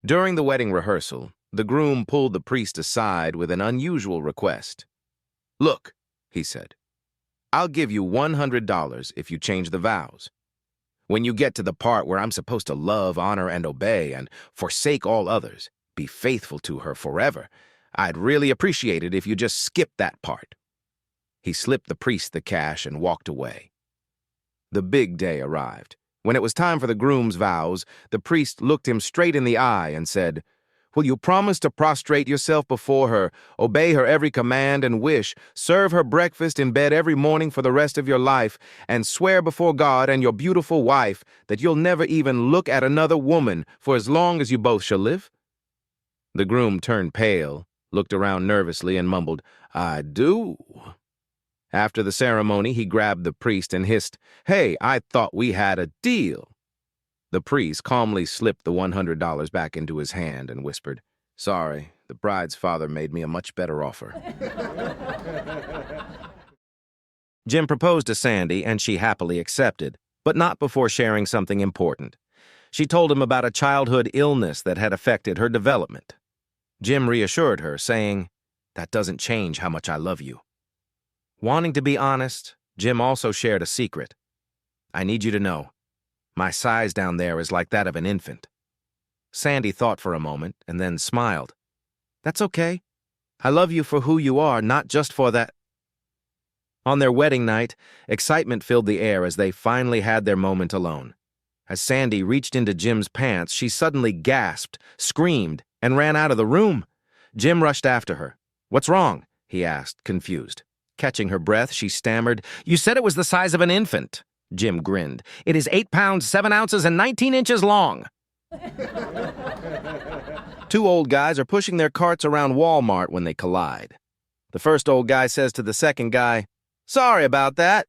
During the wedding rehearsal, the groom pulled the priest aside with an unusual request. "Look," he said, "I'll give you $100 if you change the vows. When you get to the part where I'm supposed to love, honor, and obey, and forsake all others, be faithful to her forever, I'd really appreciate it if you just skip that part." He slipped the priest the cash and walked away. The big day arrived. When it was time for the groom's vows, the priest looked him straight in the eye and said, "Will you promise to prostrate yourself before her, obey her every command and wish, serve her breakfast in bed every morning for the rest of your life, and swear before God and your beautiful wife that you'll never even look at another woman for as long as you both shall live?" The groom turned pale, looked around nervously, and mumbled, "I do." After the ceremony, he grabbed the priest and hissed, "Hey, I thought we had a deal." The priest calmly slipped the $100 back into his hand and whispered, "Sorry, the bride's father made me a much better offer." Jim proposed to Sandy, and she happily accepted, but not before sharing something important. She told him about a childhood illness that had affected her development. Jim reassured her, saying, "That doesn't change how much I love you." Wanting to be honest, Jim also shared a secret. "I need you to know, my size down there is like that of an infant." Sandy thought for a moment and then smiled. "That's okay. I love you for who you are, not just for that." On their wedding night, excitement filled the air as they finally had their moment alone. As Sandy reached into Jim's pants, she suddenly gasped, screamed, and ran out of the room. Jim rushed after her. "What's wrong?" he asked, confused. Catching her breath, she stammered, "You said it was the size of an infant." Jim grinned. "It is 8 pounds, 7 ounces, and 19 inches long." Two old guys are pushing their carts around Walmart when they collide. The first old guy says to the second guy, "Sorry about that.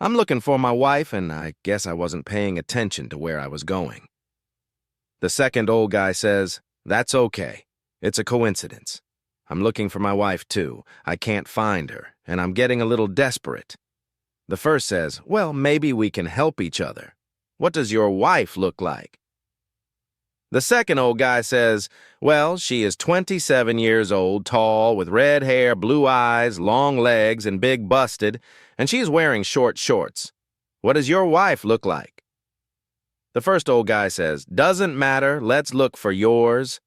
I'm looking for my wife, and I guess I wasn't paying attention to where I was going." The second old guy says, "That's okay. It's a coincidence. I'm looking for my wife, too. I can't find her, and I'm getting a little desperate." The first says, "Well, maybe we can help each other. What does your wife look like?" The second old guy says, "Well, she is 27 years old, tall, with red hair, blue eyes, long legs, and big busted, and she's wearing short shorts. What does your wife look like?" The first old guy says, "Doesn't matter. Let's look for yours."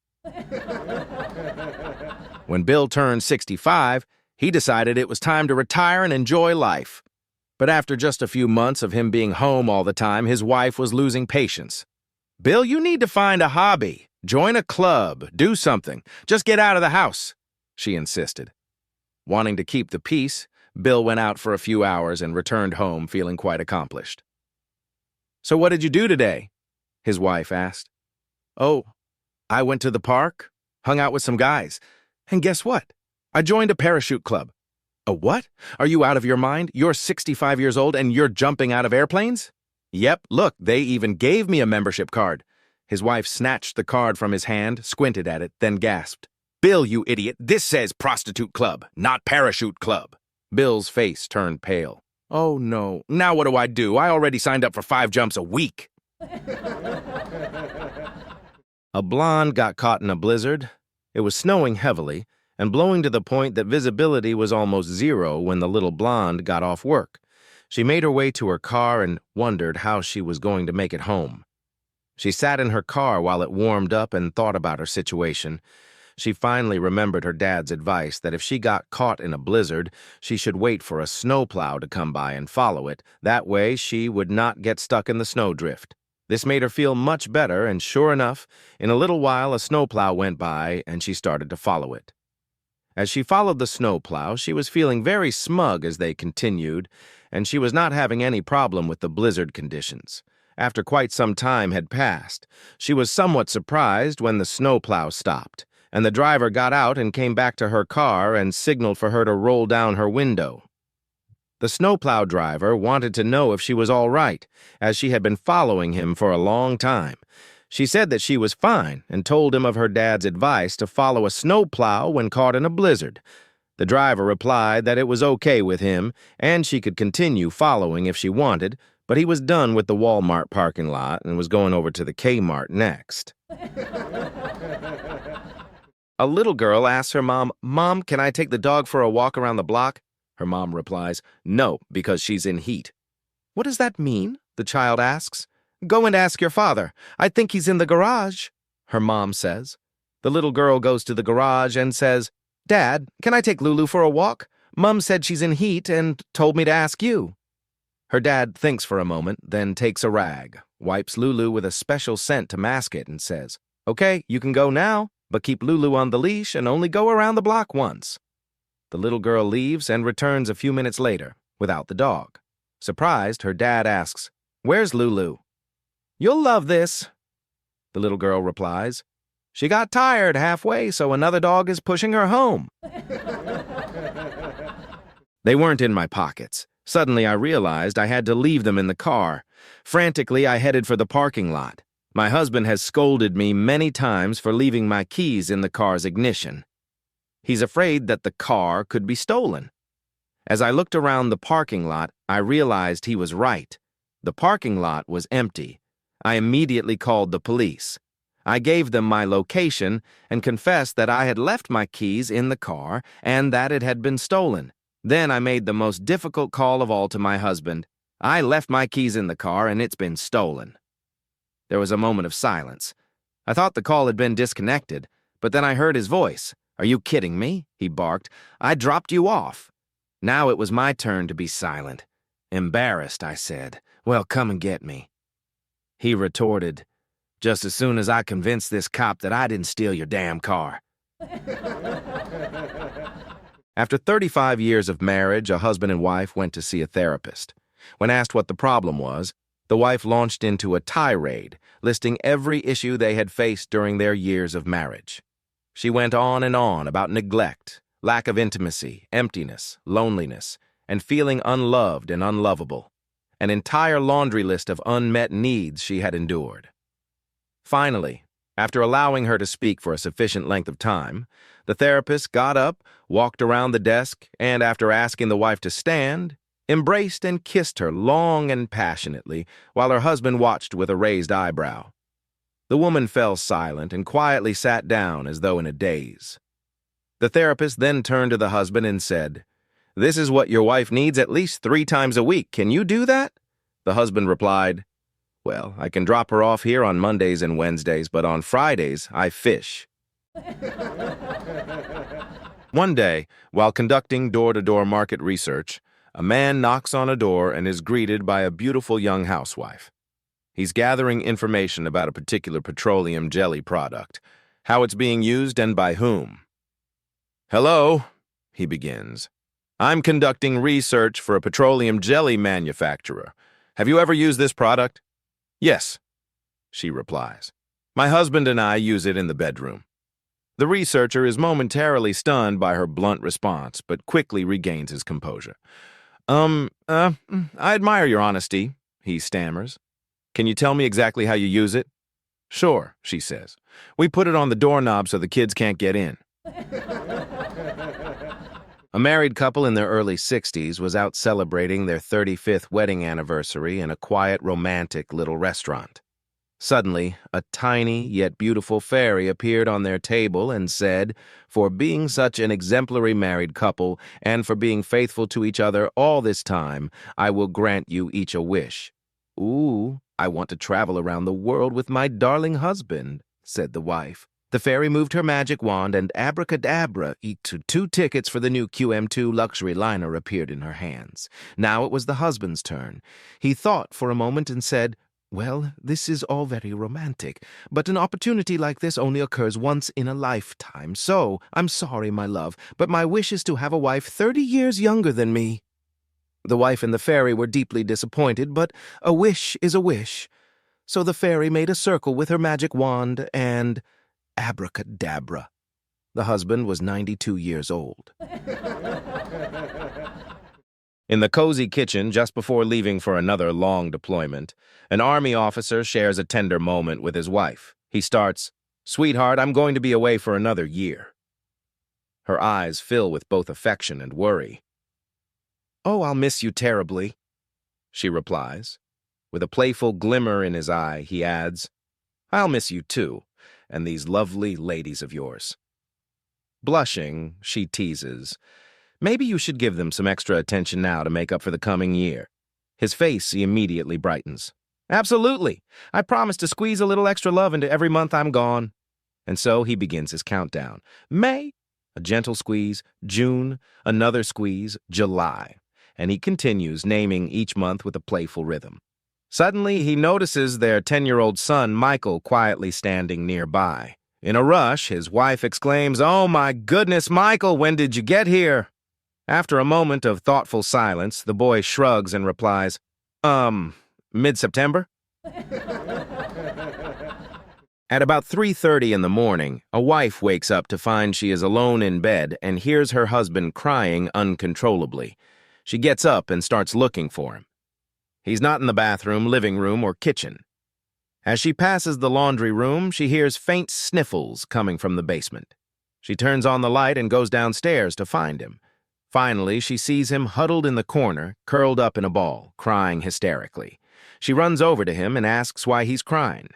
When Bill turned 65, he decided it was time to retire and enjoy life. But after just a few months of him being home all the time, his wife was losing patience. "Bill, you need to find a hobby. Join a club. Do something. Just get out of the house," she insisted. Wanting to keep the peace, Bill went out for a few hours and returned home feeling quite accomplished. "So what did you do today?" his wife asked. "Oh, I went to the park, hung out with some guys. And guess what? I joined a parachute club." "A what? Are you out of your mind? You're 65 years old and you're jumping out of airplanes?" "Yep, look, they even gave me a membership card." His wife snatched the card from his hand, squinted at it, then gasped, "Bill, you idiot, this says prostitute club, not parachute club." Bill's face turned pale. "Oh no, now what do? I already signed up for 5 jumps a week." A blonde got caught in a blizzard. It was snowing heavily and blowing to the point that visibility was almost zero when the little blonde got off work. She made her way to her car and wondered how she was going to make it home. She sat in her car while it warmed up and thought about her situation. She finally remembered her dad's advice that if she got caught in a blizzard, she should wait for a snowplow to come by and follow it. That way, she would not get stuck in the snowdrift. This made her feel much better, and sure enough, in a little while a snowplow went by and she started to follow it. As she followed the snowplow, she was feeling very smug as they continued, and she was not having any problem with the blizzard conditions. After quite some time had passed, she was somewhat surprised when the snowplow stopped, and the driver got out and came back to her car and signaled for her to roll down her window. The snowplow driver wanted to know if she was all right, as she had been following him for a long time. She said that she was fine and told him of her dad's advice to follow a snowplow when caught in a blizzard. The driver replied that it was okay with him and she could continue following if she wanted, but he was done with the Walmart parking lot and was going over to the Kmart next. A little girl asks her mom, "Mom, can I take the dog for a walk around the block?" Her mom replies, "No, because she's in heat." "What does that mean?" the child asks. "Go and ask your father. I think he's in the garage," her mom says. The little girl goes to the garage and says, "Dad, can I take Lulu for a walk? Mom said she's in heat and told me to ask you." Her dad thinks for a moment, then takes a rag, wipes Lulu with a special scent to mask it, and says, "Okay, you can go now, but keep Lulu on the leash and only go around the block once." The little girl leaves and returns a few minutes later, without the dog. Surprised, her dad asks, "Where's Lulu?" "You'll love this," the little girl replies. "She got tired halfway, so another dog is pushing her home." They weren't in my pockets. Suddenly, I realized I had to leave them in the car. Frantically, I headed for the parking lot. My husband has scolded me many times for leaving my keys in the car's ignition. He's afraid that the car could be stolen. As I looked around the parking lot, I realized he was right. The parking lot was empty. I immediately called the police. I gave them my location and confessed that I had left my keys in the car and that it had been stolen. Then I made the most difficult call of all to my husband. "I left my keys in the car and it's been stolen." There was a moment of silence. I thought the call had been disconnected, but then I heard his voice. "Are you kidding me?" he barked. "I dropped you off." Now it was my turn to be silent. Embarrassed, I said, "Well, come and get me." He retorted, "Just as soon as I convinced this cop that I didn't steal your damn car." After 35 years of marriage, a husband and wife went to see a therapist. When asked what the problem was, the wife launched into a tirade, listing every issue they had faced during their years of marriage. She went on and on about neglect, lack of intimacy, emptiness, loneliness, and feeling unloved and unlovable. An entire laundry list of unmet needs she had endured. Finally, after allowing her to speak for a sufficient length of time, the therapist got up, walked around the desk, and after asking the wife to stand, embraced and kissed her long and passionately while her husband watched with a raised eyebrow. The woman fell silent and quietly sat down as though in a daze. The therapist then turned to the husband and said, "This is what your wife needs at least 3 times a week. Can you do that?" The husband replied, "Well, I can drop her off here on Mondays and Wednesdays, but on Fridays, I fish." One day, while conducting door-to-door market research, a man knocks on a door and is greeted by a beautiful young housewife. He's gathering information about a particular petroleum jelly product, how it's being used and by whom. "Hello," he begins. "I'm conducting research for a petroleum jelly manufacturer. Have you ever used this product?" "Yes," she replies. "My husband and I use it in the bedroom." The researcher is momentarily stunned by her blunt response, but quickly regains his composure. I admire your honesty," he stammers. "Can you tell me exactly how you use it?" "Sure," she says. "We put it on the doorknob so the kids can't get in." A married couple in their early 60s was out celebrating their 35th wedding anniversary in a quiet, romantic little restaurant. Suddenly, a tiny yet beautiful fairy appeared on their table and said, "For being such an exemplary married couple and for being faithful to each other all this time, I will grant you each a wish." "Ooh, I want to travel around the world with my darling husband," said the wife. The fairy moved her magic wand and abracadabra, 2 tickets for the new QM2 luxury liner appeared in her hands. Now it was the husband's turn. He thought for a moment and said, "Well, this is all very romantic, but an opportunity like this only occurs once in a lifetime, so I'm sorry, my love, but my wish is to have a wife 30 years younger than me." The wife and the fairy were deeply disappointed, but a wish is a wish. So the fairy made a circle with her magic wand and abracadabra. The husband was 92 years old. In the cozy kitchen, just before leaving for another long deployment, an Army officer shares a tender moment with his wife. He starts, "Sweetheart, I'm going to be away for another year." Her eyes fill with both affection and worry. "Oh, I'll miss you terribly," she replies. With a playful glimmer in his eye, he adds, "I'll miss you too, and these lovely ladies of yours." Blushing, she teases, "Maybe you should give them some extra attention now to make up for the coming year." His face immediately brightens. "Absolutely. I promise to squeeze a little extra love into every month I'm gone." And so he begins his countdown. May, a gentle squeeze; June, another squeeze; July. And he continues, naming each month with a playful rhythm. Suddenly, he notices their 10-year-old son, Michael, quietly standing nearby. In a rush, his wife exclaims, "Oh my goodness, Michael, when did you get here?" After a moment of thoughtful silence, the boy shrugs and replies, mid-September? At about 3:30 in the morning, a wife wakes up to find she is alone in bed and hears her husband crying uncontrollably. She gets up and starts looking for him. He's not in the bathroom, living room, or kitchen. As she passes the laundry room, she hears faint sniffles coming from the basement. She turns on the light and goes downstairs to find him. Finally, she sees him huddled in the corner, curled up in a ball, crying hysterically. She runs over to him and asks why he's crying.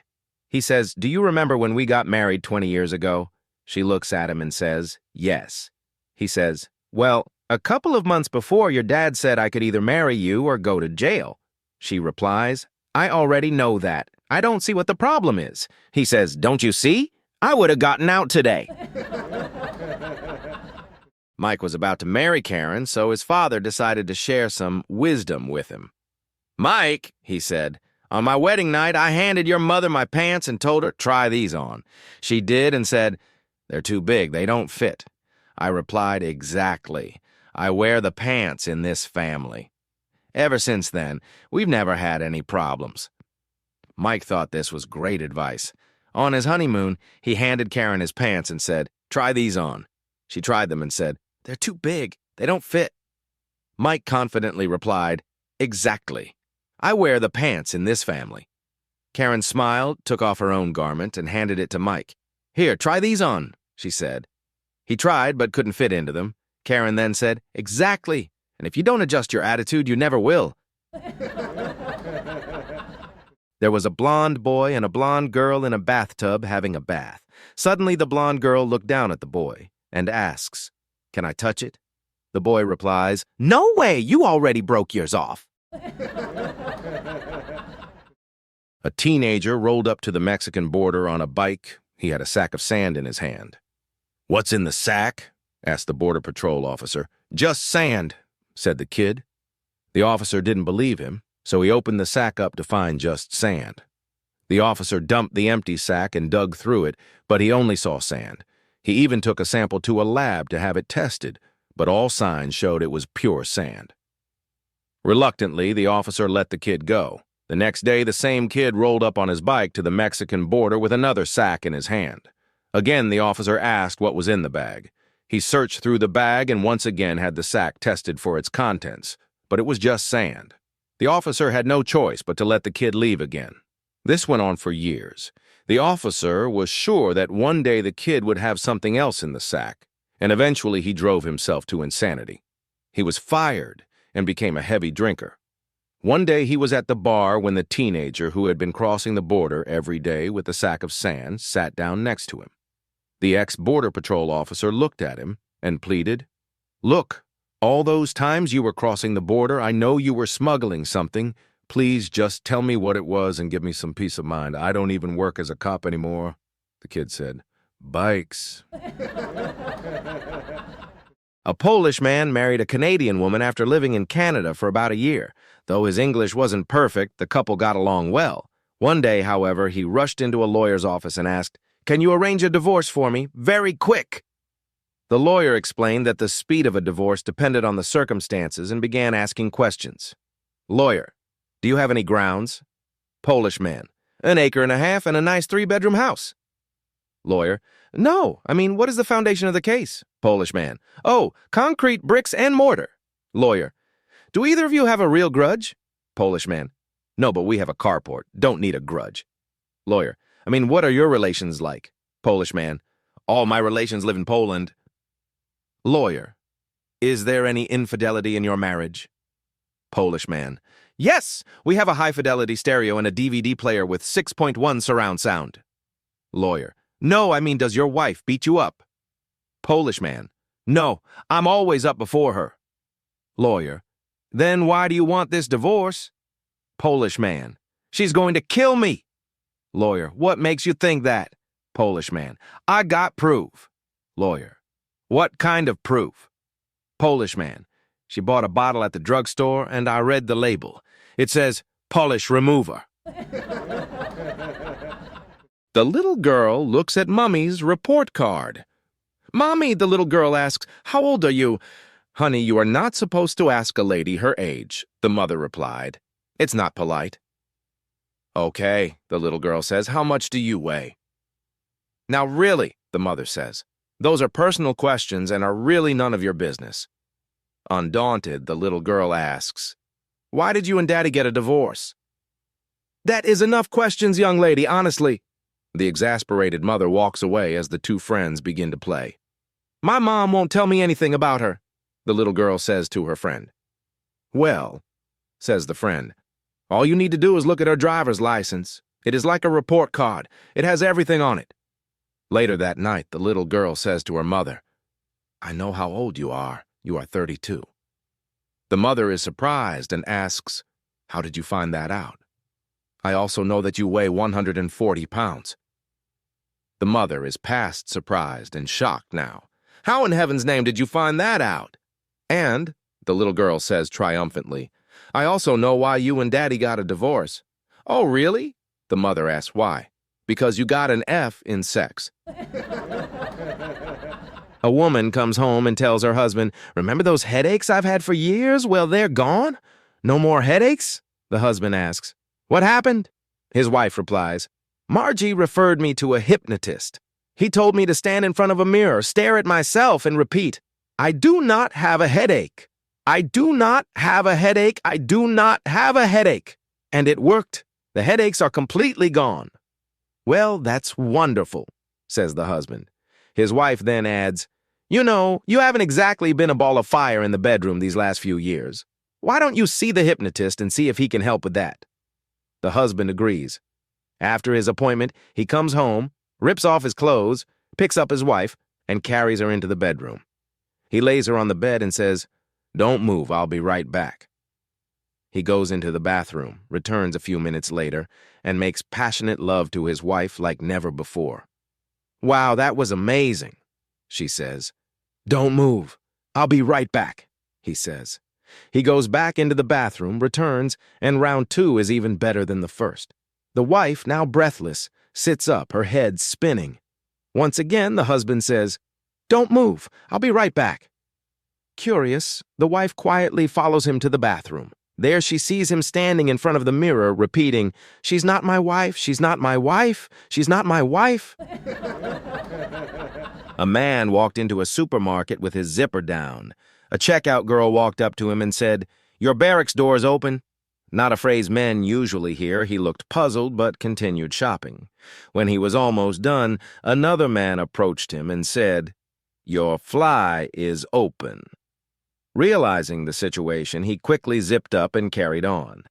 He says, "Do you remember when we got married 20 years ago?" She looks at him and says, "Yes." He says, "Well, a couple of months before, your dad said I could either marry you or go to jail." She replies, "I already know that. I don't see what the problem is." He says, "Don't you see? I would have gotten out today." Mike was about to marry Karen, so his father decided to share some wisdom with him. "Mike," he said, "on my wedding night, I handed your mother my pants and told her, 'Try these on.' She did and said, 'They're too big, they don't fit.' I replied, 'Exactly. I wear the pants in this family.' Ever since then, we've never had any problems." Mike thought this was great advice. On his honeymoon, he handed Karen his pants and said, "Try these on." She tried them and said, "They're too big. They don't fit." Mike confidently replied, "Exactly. I wear the pants in this family." Karen smiled, took off her own garment, and handed it to Mike. "Here, try these on," she said. He tried but couldn't fit into them. Karen then said, "Exactly. And if you don't adjust your attitude, you never will." There was a blonde boy and a blonde girl in a bathtub having a bath. Suddenly, the blonde girl looked down at the boy and asks, "Can I touch it?" The boy replies, "No way, you already broke yours off." A teenager rolled up to the Mexican border on a bike. He had a sack of sand in his hand. "What's in the sack?" asked the Border Patrol officer. "Just sand," said the kid. The officer didn't believe him, so he opened the sack up to find just sand. The officer dumped the empty sack and dug through it, but he only saw sand. He even took a sample to a lab to have it tested, but all signs showed it was pure sand. Reluctantly, the officer let the kid go. The next day, the same kid rolled up on his bike to the Mexican border with another sack in his hand. Again, the officer asked what was in the bag. He searched through the bag and once again had the sack tested for its contents, but it was just sand. The officer had no choice but to let the kid leave again. This went on for years. The officer was sure that one day the kid would have something else in the sack, and eventually he drove himself to insanity. He was fired and became a heavy drinker. One day he was at the bar when the teenager who had been crossing the border every day with a sack of sand sat down next to him. The ex-Border Patrol officer looked at him and pleaded, "Look, all those times you were crossing the border, I know you were smuggling something. Please just tell me what it was and give me some peace of mind. I don't even work as a cop anymore." The kid said, "Bikes." A Polish man married a Canadian woman after living in Canada for about a year. Though his English wasn't perfect, the couple got along well. One day, however, he rushed into a lawyer's office and asked, "Can you arrange a divorce for me? Very quick." The lawyer explained that the speed of a divorce depended on the circumstances and began asking questions. Lawyer, do you have any grounds? Polish man, 1.5 acres and a nice 3-bedroom house. Lawyer, no, what is the foundation of the case? Polish man, oh, concrete, bricks, and mortar. Lawyer, do either of you have a real grudge? Polish man, no, but we have a carport, don't need a grudge. Lawyer, what are your relations like? Polish man, all my relations live in Poland. Lawyer, is there any infidelity in your marriage? Polish man, yes, we have a high-fidelity stereo and a DVD player with 6.1 surround sound. Lawyer, no, does your wife beat you up? Polish man. No, I'm always up before her. Lawyer. Then why do you want this divorce? Polish man. She's going to kill me. Lawyer. What makes you think that? Polish man. I got proof. Lawyer. What kind of proof? Polish man. She bought a bottle at the drugstore and I read the label. It says, polish remover. The little girl looks at Mummy's report card. Mommy, the little girl asks, how old are you? Honey, you are not supposed to ask a lady her age, the mother replied. It's not polite. Okay, the little girl says, how much do you weigh? Now really, the mother says, those are personal questions and are really none of your business. Undaunted, the little girl asks, why did you and Daddy get a divorce? That is enough questions, young lady, honestly. The exasperated mother walks away as the two friends begin to play. My mom won't tell me anything about her, the little girl says to her friend. Well, says the friend, all you need to do is look at her driver's license. It is like a report card. It has everything on it. Later that night, the little girl says to her mother, I know how old you are. You are 32. The mother is surprised and asks, how did you find that out? I also know that you weigh 140 pounds. The mother is past surprised and shocked now. How in heaven's name did you find that out? And, the little girl says triumphantly, I also know why you and Daddy got a divorce. Oh, really? The mother asks why. Because you got an F in sex. A woman comes home and tells her husband, remember those headaches I've had for years? Well, they're gone. No more headaches? The husband asks. What happened? His wife replies, Margie referred me to a hypnotist. He told me to stand in front of a mirror, stare at myself, and repeat, I do not have a headache. I do not have a headache. I do not have a headache. And it worked. The headaches are completely gone. Well, that's wonderful, says the husband. His wife then adds, you know, you haven't exactly been a ball of fire in the bedroom these last few years. Why don't you see the hypnotist and see if he can help with that? The husband agrees. After his appointment, he comes home, rips off his clothes, picks up his wife, and carries her into the bedroom. He lays her on the bed and says, don't move, I'll be right back. He goes into the bathroom, returns a few minutes later, and makes passionate love to his wife like never before. Wow, that was amazing, she says. Don't move, I'll be right back, he says. He goes back into the bathroom, returns, and round two is even better than the first. The wife, now breathless, sits up, her head spinning. Once again, the husband says, don't move, I'll be right back. Curious, the wife quietly follows him to the bathroom. There she sees him standing in front of the mirror, repeating, she's not my wife, she's not my wife, she's not my wife. A man walked into a supermarket with his zipper down. A checkout girl walked up to him and said, your Barracks door's open. Not a phrase men usually hear, he looked puzzled but continued shopping. When he was almost done, another man approached him and said, your fly is open. Realizing the situation, he quickly zipped up and carried on.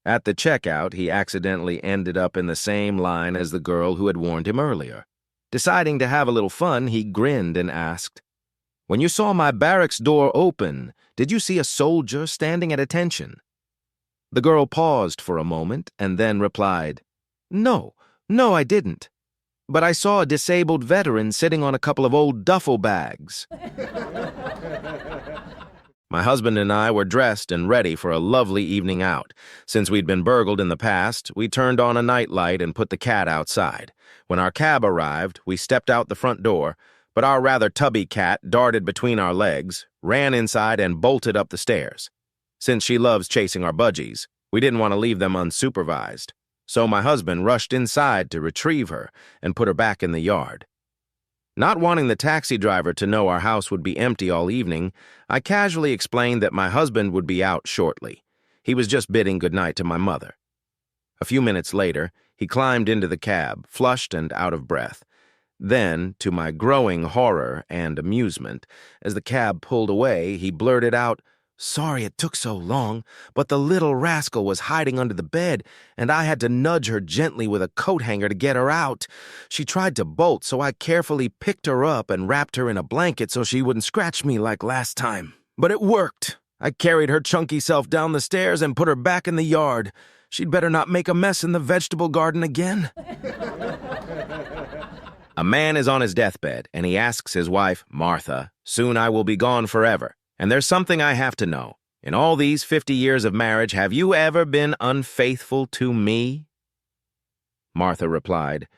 At the checkout, he accidentally ended up in the same line as the girl who had warned him earlier. Deciding to have a little fun, he grinned and asked, when you saw my Barracks door open, did you see a soldier standing at attention? The girl paused for a moment and then replied, no, I didn't. But I saw a disabled veteran sitting on a couple of old duffel bags. My husband and I were dressed and ready for a lovely evening out. Since we'd been burgled in the past, we turned on a nightlight and put the cat outside. When our cab arrived, we stepped out the front door, but our rather tubby cat darted between our legs, ran inside, and bolted up the stairs. Since she loves chasing our budgies, we didn't want to leave them unsupervised. So my husband rushed inside to retrieve her and put her back in the yard. Not wanting the taxi driver to know our house would be empty all evening, I casually explained that my husband would be out shortly. He was just bidding goodnight to my mother. A few minutes later, he climbed into the cab, flushed and out of breath. Then, to my growing horror and amusement, as the cab pulled away, he blurted out, Sorry it took so long, but the little rascal was hiding under the bed, and I had to nudge her gently with a coat hanger to get her out. She tried to bolt, so I carefully picked her up and wrapped her in a blanket so she wouldn't scratch me like last time. But it worked. I carried her chunky self down the stairs and put her back in the yard. She'd better not make a mess in the vegetable garden again. A man is on his deathbed, and he asks his wife, Martha, "Soon I will be gone forever. And there's something I have to know. In all these 50 years of marriage, have you ever been unfaithful to me?" Martha replied,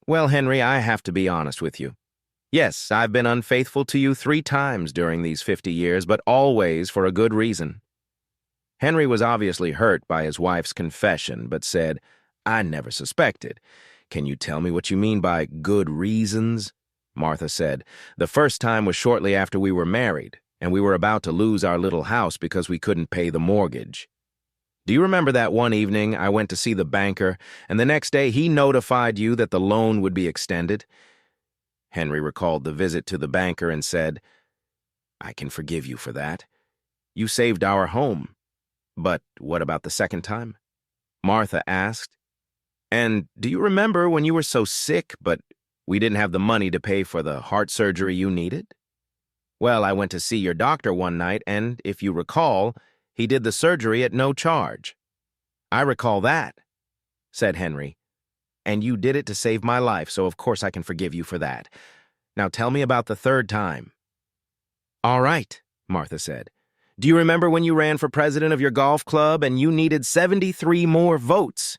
"Well, Henry, I have to be honest with you. Yes, I've been unfaithful to you 3 times during these 50 years, but always for a good reason." Henry was obviously hurt by his wife's confession, but said, "I never suspected. Can you tell me what you mean by good reasons?" Martha said, "The first time was shortly after we were married, and we were about to lose our little house because we couldn't pay the mortgage. Do you remember that one evening I went to see the banker, and the next day he notified you that the loan would be extended?" Henry recalled the visit to the banker and said, "I can forgive you for that. You saved our home. But what about the second time?" Martha asked, "And do you remember when you were so sick, but we didn't have the money to pay for the heart surgery you needed? Well, I went to see your doctor one night, and, if you recall, he did the surgery at no charge." "I recall that," said Henry. "And you did it to save my life, so of course I can forgive you for that. Now tell me about the third time." "All right," Martha said. "Do you remember when you ran for president of your golf club and you needed 73 more votes?"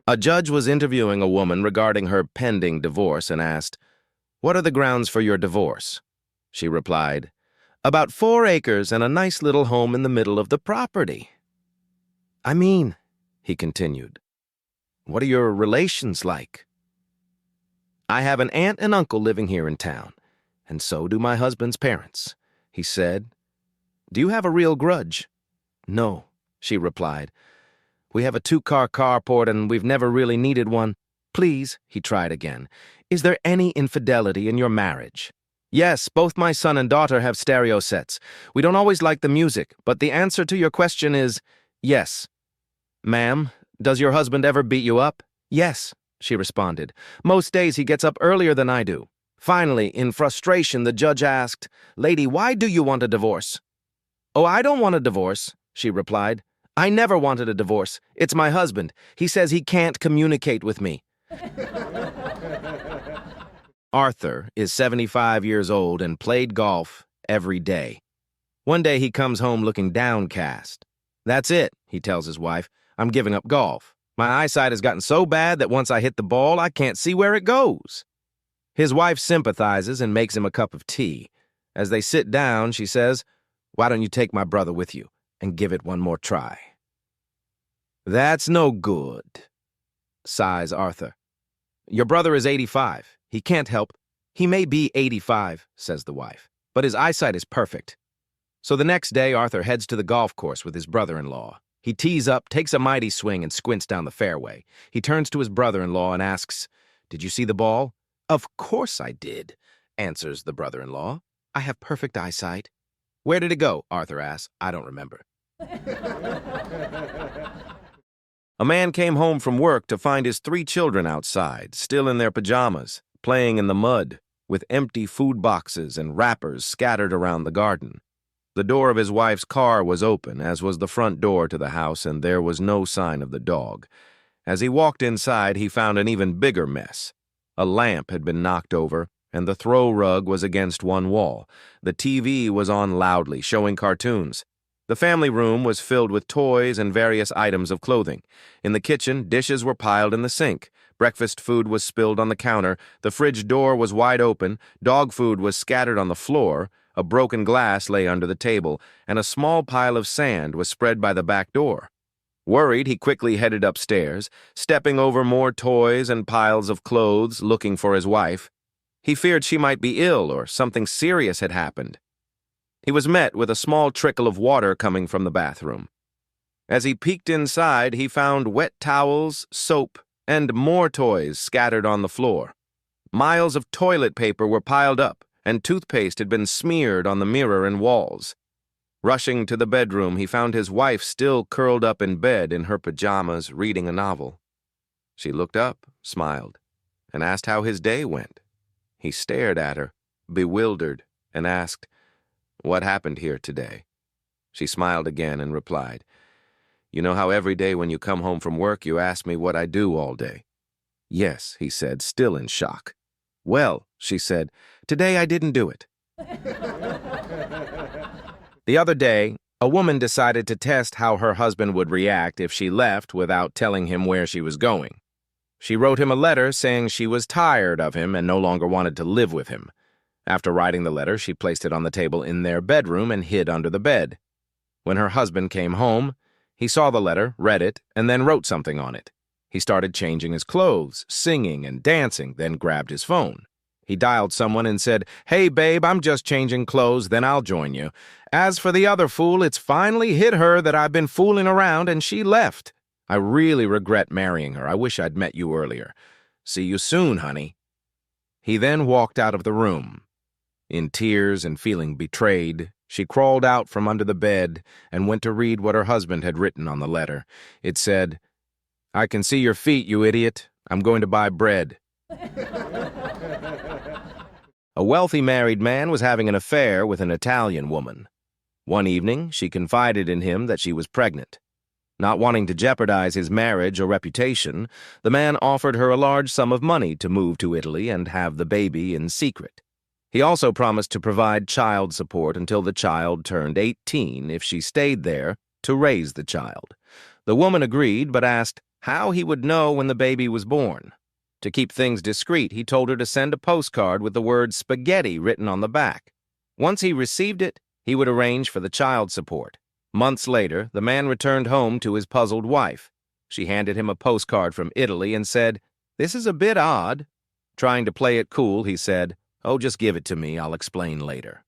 A judge was interviewing a woman regarding her pending divorce and asked, "What are the grounds for your divorce?" She replied, "About 4 acres and a nice little home in the middle of the property." "I mean," he continued, "what are your relations like?" "I have an aunt and uncle living here in town, and so do my husband's parents," he said. "Do you have a real grudge?" "No," she replied. "We have a 2-car carport and we've never really needed one." "Please," he tried again, "is there any infidelity in your marriage?" "Yes, both my son and daughter have stereo sets. We don't always like the music, but the answer to your question is yes." "Ma'am, does your husband ever beat you up?" "Yes," she responded. "Most days he gets up earlier than I do." Finally, in frustration, the judge asked, "Lady, why do you want a divorce?" "Oh, I don't want a divorce," she replied. "I never wanted a divorce. It's my husband. He says he can't communicate with me." Arthur is 75 years old and played golf every day. One day he comes home looking downcast. "That's it," he tells his wife. "I'm giving up golf. My eyesight has gotten so bad that once I hit the ball, I can't see where it goes." His wife sympathizes and makes him a cup of tea. As they sit down, she says, "Why don't you take my brother with you and give it one more try?" "That's no good," sighs Arthur. "Your brother is 85. He can't help." "He may be 85, says the wife, "but his eyesight is perfect." So the next day, Arthur heads to the golf course with his brother-in-law. He tees up, takes a mighty swing, and squints down the fairway. He turns to his brother-in-law and asks, "Did you see the ball?" "Of course I did," answers the brother-in-law. "I have perfect eyesight." "Where did it go?" Arthur asks. "I don't remember." A man came home from work to find his 3 children outside, still in their pajamas, playing in the mud, with empty food boxes and wrappers scattered around the garden. The door of his wife's car was open, as was the front door to the house, and there was no sign of the dog. As he walked inside, he found an even bigger mess. A lamp had been knocked over, and the throw rug was against one wall. The TV was on loudly, showing cartoons. The family room was filled with toys and various items of clothing. In the kitchen, dishes were piled in the sink. Breakfast food was spilled on the counter. The fridge door was wide open. Dog food was scattered on the floor. A broken glass lay under the table, and a small pile of sand was spread by the back door. Worried, he quickly headed upstairs, stepping over more toys and piles of clothes, looking for his wife. He feared she might be ill or something serious had happened. He was met with a small trickle of water coming from the bathroom. As he peeked inside, he found wet towels, soap, and more toys scattered on the floor. Miles of toilet paper were piled up, and toothpaste had been smeared on the mirror and walls. Rushing to the bedroom, he found his wife still curled up in bed in her pajamas, reading a novel. She looked up, smiled, and asked how his day went. He stared at her, bewildered, and asked, "What happened here today?" She smiled again and replied, "You know how every day when you come home from work you ask me what I do all day?" "Yes," he said, still in shock. "Well," she said, "today I didn't do it." The other day, a woman decided to test how her husband would react if she left without telling him where she was going. She wrote him a letter saying she was tired of him and no longer wanted to live with him. After writing the letter, she placed it on the table in their bedroom and hid under the bed. When her husband came home, he saw the letter, read it, and then wrote something on it. He started changing his clothes, singing and dancing, then grabbed his phone. He dialed someone and said, "Hey, babe, I'm just changing clothes, then I'll join you. As for the other fool, it's finally hit her that I've been fooling around and she left. I really regret marrying her. I wish I'd met you earlier. See you soon, honey." He then walked out of the room. In tears and feeling betrayed, she crawled out from under the bed and went to read what her husband had written on the letter. It said, "I can see your feet, you idiot. I'm going to buy bread." A wealthy married man was having an affair with an Italian woman. One evening, she confided in him that she was pregnant. Not wanting to jeopardize his marriage or reputation, the man offered her a large sum of money to move to Italy and have the baby in secret. He also promised to provide child support until the child turned 18 if she stayed there to raise the child. The woman agreed, but asked how he would know when the baby was born. To keep things discreet, he told her to send a postcard with the word spaghetti written on the back. Once he received it, he would arrange for the child support. Months later, the man returned home to his puzzled wife. She handed him a postcard from Italy and said, "This is a bit odd." Trying to play it cool, he said, "Oh, just give it to me, I'll explain later."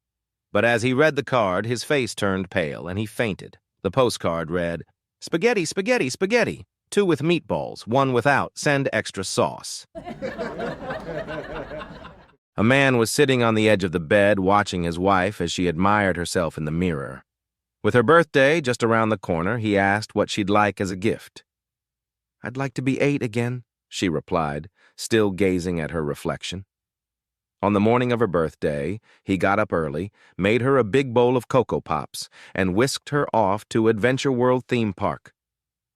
But as he read the card, his face turned pale and he fainted. The postcard read, "Spaghetti, spaghetti, spaghetti. 2 with meatballs, 1 without. Send extra sauce." A man was sitting on the edge of the bed watching his wife as she admired herself in the mirror. With her birthday just around the corner, he asked what she'd like as a gift. "I'd like to be 8 again," she replied, still gazing at her reflection. On the morning of her birthday, he got up early, made her a big bowl of Cocoa Pops, and whisked her off to Adventure World theme park.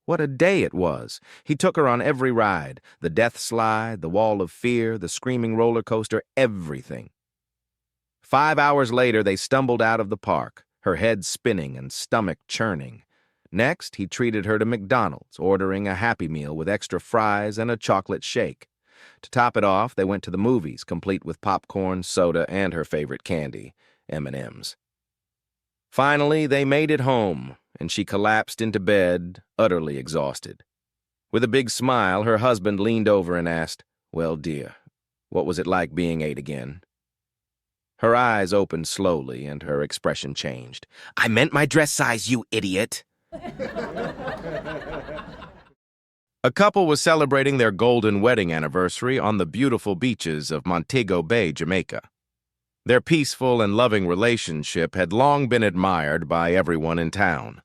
What a day it was! He took her on every ride, the death slide, the wall of fear, the screaming roller coaster, everything. 5 hours later, they stumbled out of the park, her head spinning and stomach churning. Next, he treated her to McDonald's, ordering a Happy Meal with extra fries and a chocolate shake. To top it off, they went to the movies, complete with popcorn, soda, and her favorite candy, M&Ms. Finally, they made it home, and she collapsed into bed, utterly exhausted. With a big smile, her husband leaned over and asked, "Well, dear, what was it like being 8 again?" Her eyes opened slowly, and her expression changed. "I meant my dress size, you idiot!" A couple was celebrating their golden wedding anniversary on the beautiful beaches of Montego Bay, Jamaica. Their peaceful and loving relationship had long been admired by everyone in town.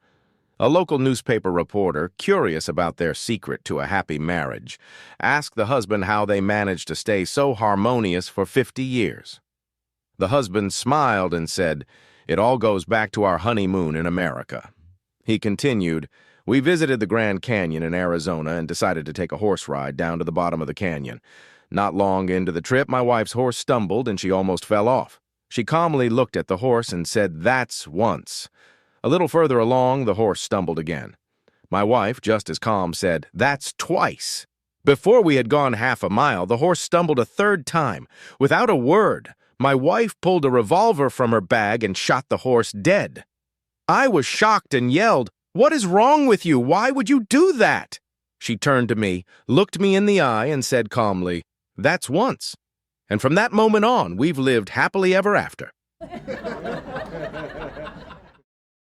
A local newspaper reporter, curious about their secret to a happy marriage, asked the husband how they managed to stay so harmonious for 50 years. The husband smiled and said, "It all goes back to our honeymoon in America." He continued, "We visited the Grand Canyon in Arizona and decided to take a horse ride down to the bottom of the canyon. Not long into the trip, my wife's horse stumbled and she almost fell off. She calmly looked at the horse and said, 'That's once.' A little further along, the horse stumbled again. My wife, just as calm, said, 'That's twice.' Before we had gone half a mile, the horse stumbled a third time. Without a word, my wife pulled a revolver from her bag and shot the horse dead. I was shocked and yelled, 'What is wrong with you? Why would you do that?' She turned to me, looked me in the eye, and said calmly, 'That's once.' And from that moment on, we've lived happily ever after."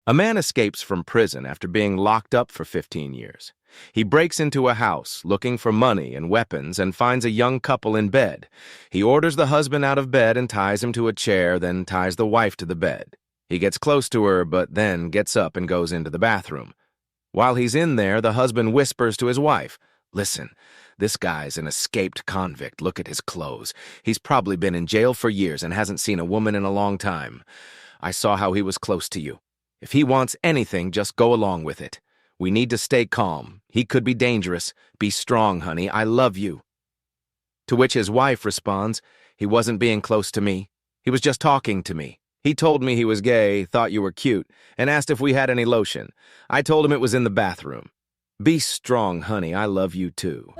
A man escapes from prison after being locked up for 15 years. He breaks into a house looking for money and weapons and finds a young couple in bed. He orders the husband out of bed and ties him to a chair, then ties the wife to the bed. He gets close to her, but then gets up and goes into the bathroom. While he's in there, the husband whispers to his wife, "Listen, this guy's an escaped convict. Look at his clothes. He's probably been in jail for years and hasn't seen a woman in a long time. I saw how he was close to you. If he wants anything, just go along with it. We need to stay calm. He could be dangerous. Be strong, honey. I love you." To which his wife responds, "He wasn't being close to me. He was just talking to me. He told me he was gay, thought you were cute, and asked if we had any lotion. I told him it was in the bathroom. Be strong, honey. I love you too."